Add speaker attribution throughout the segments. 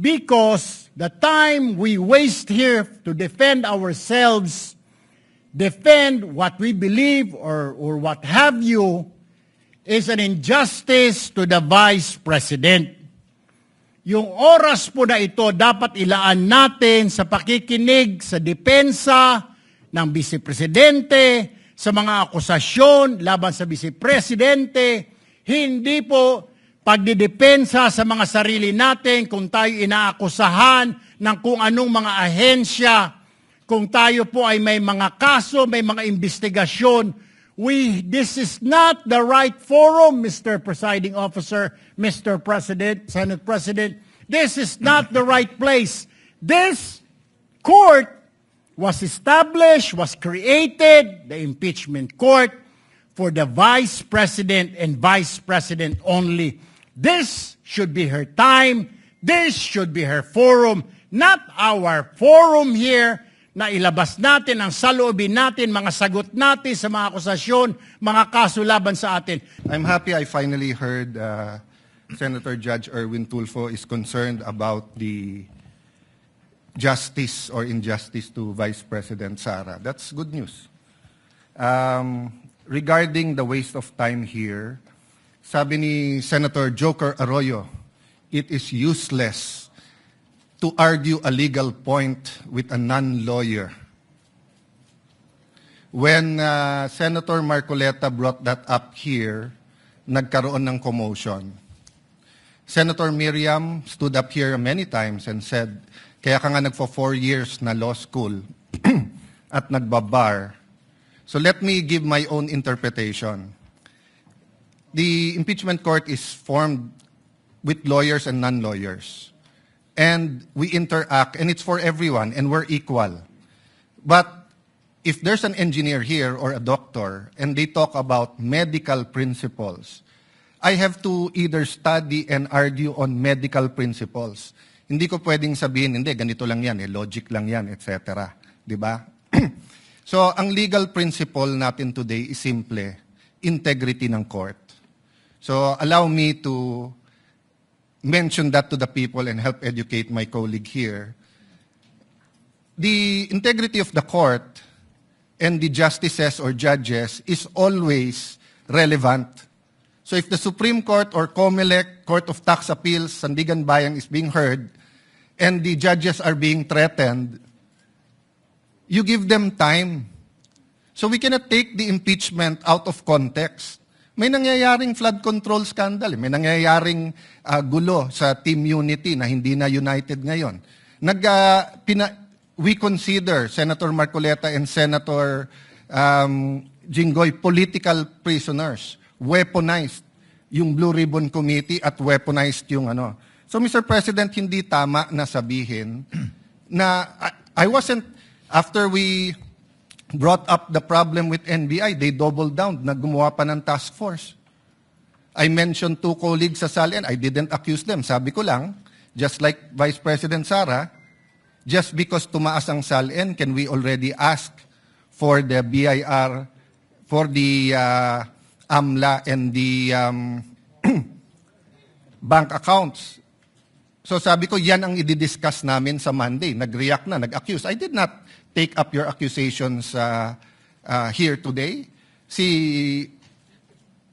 Speaker 1: because the time we waste here to defend ourselves, defend what we believe or what have you, is an injustice to the Vice President. Yung oras po na ito dapat ilaan natin sa pakikinig sa depensa ng Vice Presidente, sa mga akusasyon laban sa Vice Presidente, hindi po pagdidepensa sa mga sarili natin kung tayo inaakusahan ng kung anong mga ahensya, kung tayo po ay may mga kaso, may mga investigasyon. This is not the right forum, Mr. Presiding Officer, Mr. President, Senate President. This is not the right place. This court was established, was created, the impeachment court, for the Vice President and Vice President only. This should be her time. This should be her forum, not our forum here na ilabas natin ang saloobin natin, mga sagot natin sa mga akusasyon, mga kaso laban sa atin.
Speaker 2: I'm happy I finally heard Senator Judge Erwin Tulfo is concerned about the justice or injustice to Vice President Sara. That's good news. Regarding the waste of time here, sabi ni Senator Joker Arroyo, it is useless to argue a legal point with a non-lawyer. When Senator Marcoleta brought that up here, nagkaroon ng commotion. Senator Miriam stood up here many times and said, kaya ka nga nagpo 4 years na law school at nagbabar. So let me give my own interpretation. The impeachment court is formed with lawyers and non-lawyers. And we interact, and it's for everyone, and we're equal. But if there's an engineer here or a doctor, and they talk about medical principles, I have to either study and argue on medical principles. Hindi ko pwedeng sabihin, hindi, ganito lang yan, logic lang yan, etc. Diba? So, ang legal principle natin today is simple, integrity ng court. So, allow me to mention that to the people and help educate my colleague here. The integrity of the court and the justices or judges is always relevant. So if the Supreme Court or COMELEC, Court of Tax Appeals, Sandigan Bayan is being heard, and the judges are being threatened, you give them time. So we cannot take the impeachment out of context. May nangyayaring flood control scandal. May nangyayaring gulo sa Team Unity na hindi na united ngayon. We consider Senator Marcoleta and Senator Jinggoy political prisoners. Weaponized yung Blue Ribbon Committee at weaponized yung ano. So Mr. President, hindi tama na sabihin na I wasn't, after we brought up the problem with NBI, they doubled down, naggumawa pa ng task force. I mentioned 2 colleagues sa SALN, I didn't accuse them. Sabi ko lang, just like Vice President Sara, just because tumaas ang SALN, can we already ask for the BIR, for the AMLA and the bank accounts? So sabi ko, yan ang i-discuss namin sa Monday. Nag-react na, nag-accuse. I did not take up your accusations here today. Si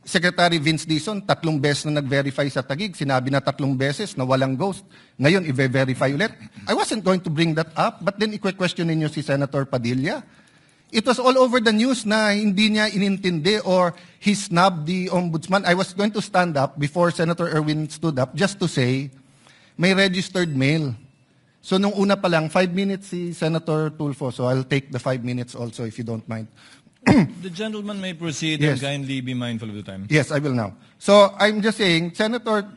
Speaker 2: Secretary Vince Dizon, 3 beses na nag-verify sa Taguig. Sinabi na 3 beses na walang ghost. Ngayon, i-verify ulit. I wasn't going to bring that up, but then i-question ninyo si Senator Padilla. It was all over the news na hindi niya inintindi or he snubbed the ombudsman. I was going to stand up before Senator Erwin stood up just to say, may registered mail. So nung una pa lang, 5 minutes si Senator Tulfo, so I'll take the 5 minutes also if you don't mind.
Speaker 3: The gentleman may proceed and
Speaker 2: Yes.
Speaker 3: kindly be mindful of the time.
Speaker 2: Yes, I will now. So I'm just saying, Senator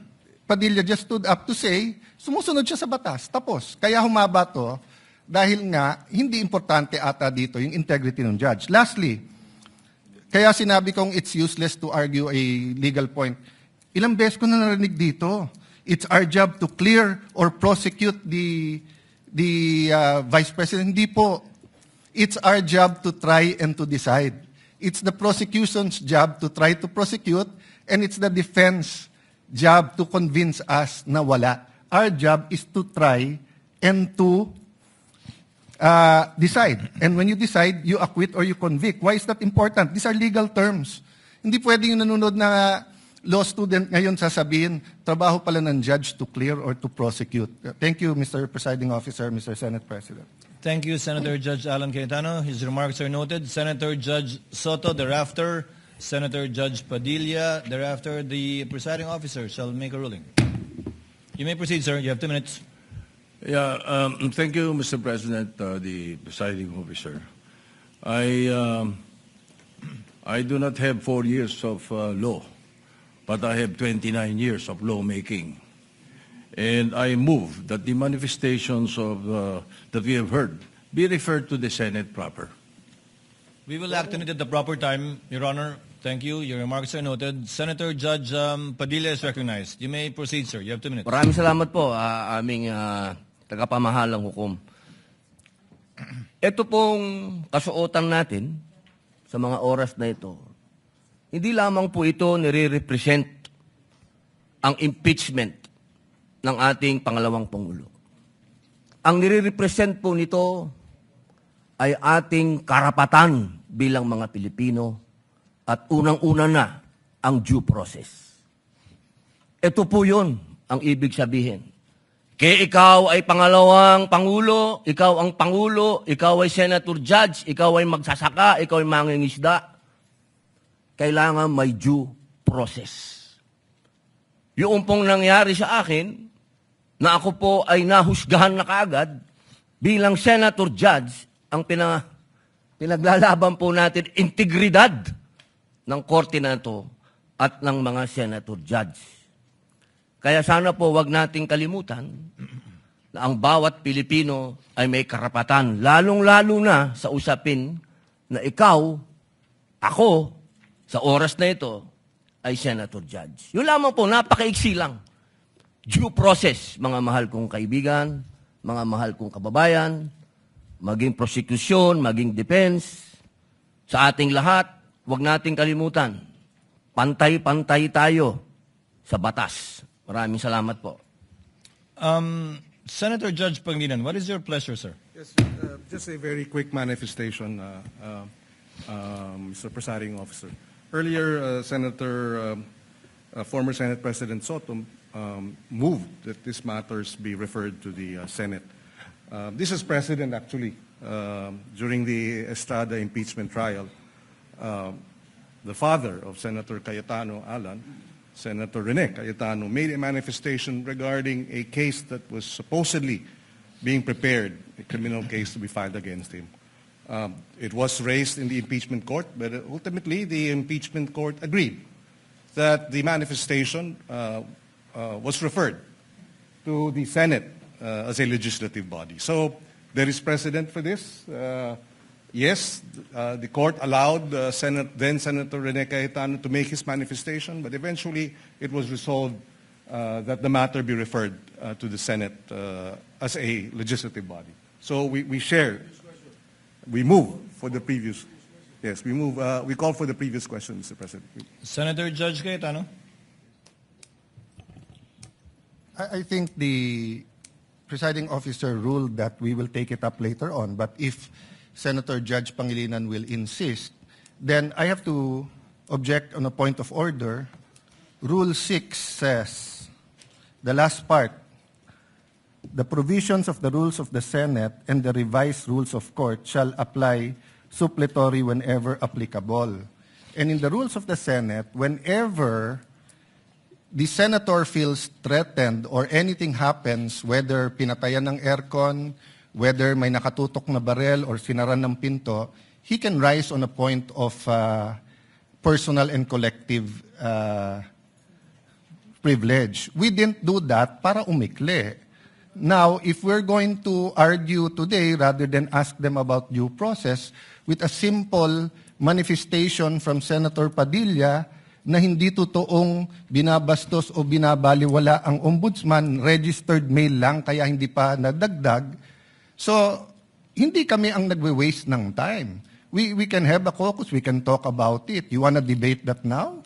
Speaker 2: Padilla just stood up to say, sumusunod siya sa batas, tapos. Kaya humaba to, dahil nga, hindi importante ata dito yung integrity ng judge. Lastly, kaya sinabi kong it's useless to argue a legal point. Ilang beses ko na narinig dito. It's our job to clear or prosecute the Vice President. Hindi po. It's our job to try and to decide. It's the prosecution's job to try to prosecute, and it's the defense job to convince us na wala. Our job is to try and to decide. And when you decide, you acquit or you convict. Why is that important? These are legal terms. Hindi pwede yung nanonood na law student ngayon sasabihin, trabaho pala ng judge to clear or to prosecute. Thank you, Mr. Presiding Officer, Mr. Senate President.
Speaker 3: Thank you, Senator Judge Alan Cayetano. His remarks are noted. Senator Judge Soto, thereafter, Senator Judge Padilla, thereafter, the presiding officer shall make a ruling. You may proceed, sir. You have 2 minutes.
Speaker 4: Yeah, thank you, Mr. President, the presiding officer. I do not have 4 years of law, but I have 29 years of lawmaking. And I move that the manifestations of that we have heard be referred to the Senate proper.
Speaker 3: We will act on it at the proper time, Your Honor. Thank you. Your remarks are noted. Senator Judge Padilla is recognized. You may proceed, sir. You have 2 minutes.
Speaker 5: Maraming salamat po, aming tagapamahalang hukom. Ito pong kasuotan natin sa mga oras na ito, hindi lamang po ito nire-represent ang impeachment ng ating pangalawang Pangulo. Ang nire-represent po nito ay ating karapatan bilang mga Pilipino at unang-una na ang due process. Ito po yun ang ibig sabihin. Kaya ikaw ay pangalawang Pangulo, ikaw ang Pangulo, ikaw ay Senator Judge, ikaw ay magsasaka, ikaw ay mangingisda, kailangan may due process. Yung pong nangyari sa akin, na ako po ay nahusgahan na kaagad, bilang Senator Judge, ang pinaglalaban po natin, integridad ng korte na ito at ng mga Senator Judge. Kaya sana po wag nating kalimutan na ang bawat Pilipino ay may karapatan, lalong-lalo na sa usapin na ikaw, ako, sa oras na ito, ay Senator Judge. Yun lamang po, napakaiksi lang. Due process, mga mahal kong kaibigan, mga mahal kong kababayan, maging prosecution, maging defense, sa ating lahat, wag nating kalimutan, pantay-pantay tayo sa batas. Maraming salamat po.
Speaker 3: Senator Judge Pangilinan, what is your pleasure, sir?
Speaker 6: Yes, just a very quick manifestation, Mr. Presiding Officer. Earlier, former Senate President Soto moved that these matters be referred to the Senate. This is precedent, actually, during the Estrada impeachment trial. The father of Senator Cayetano, Alan, Senator Rene Cayetano, made a manifestation regarding a case that was supposedly being prepared, a criminal case to be filed against him. It was raised in the impeachment court, but ultimately the impeachment court agreed that the manifestation was referred to the Senate as a legislative body. So there is precedent for this. Yes, the court allowed then Senator Rene Cayetano to make his manifestation, but eventually it was resolved that the matter be referred to the Senate as a legislative body. So we share. We move for the previous. Yes, we move. We call for the previous question, Mr. President.
Speaker 3: Senator Judge Cayetano.
Speaker 2: I think the presiding officer ruled that we will take it up later on, but if Senator Judge Pangilinan will insist, then I have to object on a point of order. Rule 6 says, the last part, the provisions of the rules of the Senate and the revised rules of court shall apply suppletory whenever applicable. And in the rules of the Senate, whenever the senator feels threatened or anything happens, whether pinatayan ng aircon, whether may nakatutok na barel or sinaran ng pinto, he can rise on a point of personal and collective privilege. We didn't do that para umikli. Now, if we're going to argue today, rather than ask them about due process, with a simple manifestation from Senator Padilla na hindi totoong binabastos o binabaliwala ang ombudsman, registered mail lang, kaya hindi pa nadagdag. So, hindi kami ang nagwe-waste ng time. We can have a caucus, we can talk about it. You wanna debate that now?